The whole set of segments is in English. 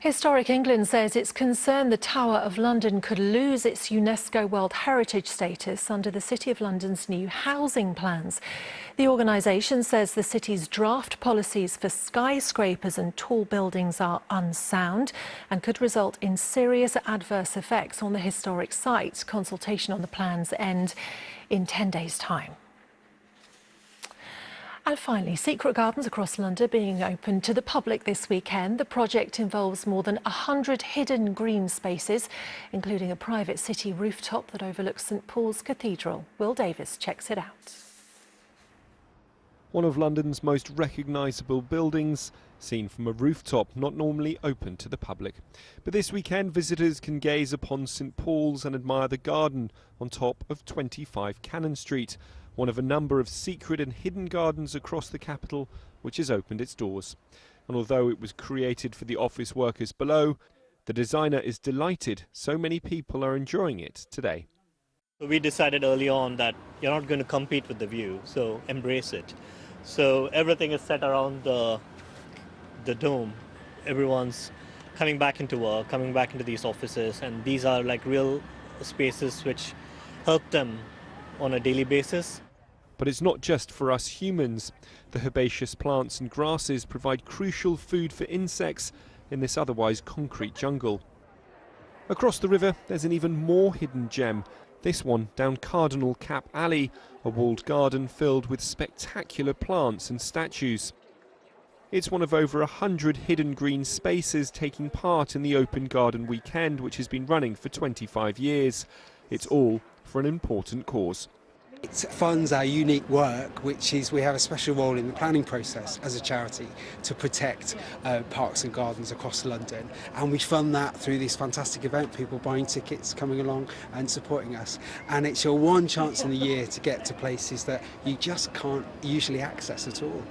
Historic England says it's concerned the Tower of London could lose its UNESCO World Heritage status under the City of London's new housing plans. The organisation says the city's draft policies for skyscrapers and tall buildings are unsound and could result in serious adverse effects on the historic site. Consultation on the plans end in 10 days' time. And finally, secret gardens across London being opened to the public this weekend. The project involves more than 100 hidden green spaces, including a private city rooftop that overlooks St Paul's Cathedral. Will Davis checks it out. One of London's most recognisable buildings, seen from a rooftop not normally open to the public. But this weekend, visitors can gaze upon St Paul's and admire the garden on top of 25 Cannon Street, one of a number of secret and hidden gardens across the capital which has opened its doors. And although it was created for the office workers below, the designer is delighted so many people are enjoying it today. We decided early on that you're not going to compete with the view, so embrace it. So everything is set around the dome. Everyone's coming back into work, coming back into these offices, and these are like real spaces which help them on a daily basis. But it's not just for us humans. The herbaceous plants and grasses provide crucial food for insects in this otherwise concrete jungle. Across the river, there's an even more hidden gem. This one down Cardinal Cap Alley, a walled garden filled with spectacular plants and statues. It's one of over 100 hidden green spaces taking part in the Open Garden Weekend, which has been running for 25 years. It's all for an important cause. It funds our unique work, which is we have a special role in the planning process as a charity to protect parks and gardens across London, and we fund that through this fantastic event, people buying tickets, coming along and supporting us. And it's your one chance in the year to get to places that you just can't usually access at all.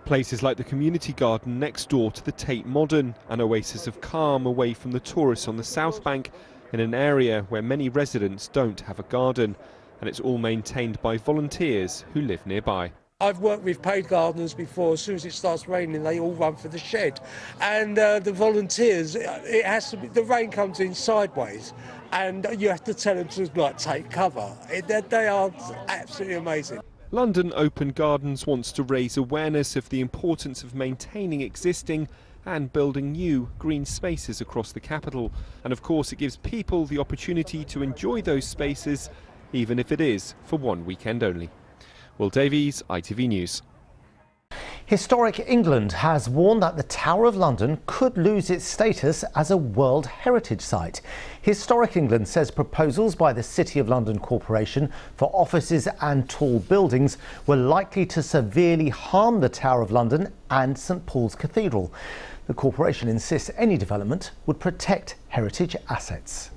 Places like the community garden next door to the Tate Modern, an oasis of calm away from the tourists on the South Bank, in an area where many residents don't have a garden, and it's all maintained by volunteers who live nearby. I've worked with paid gardeners before. As soon as it starts raining, they all run for the shed, and the volunteers, it has to be, the rain comes in sideways and you have to tell them to like take cover. They are absolutely amazing. London Open Gardens wants to raise awareness of the importance of maintaining existing and building new green spaces across the capital. And of course it gives people the opportunity to enjoy those spaces, even if it is for one weekend only. Will Davies, ITV News. Historic England has warned that the Tower of London could lose its status as a World Heritage Site. Historic England says proposals by the City of London Corporation for offices and tall buildings were likely to severely harm the Tower of London and St Paul's Cathedral. The corporation insists any development would protect heritage assets.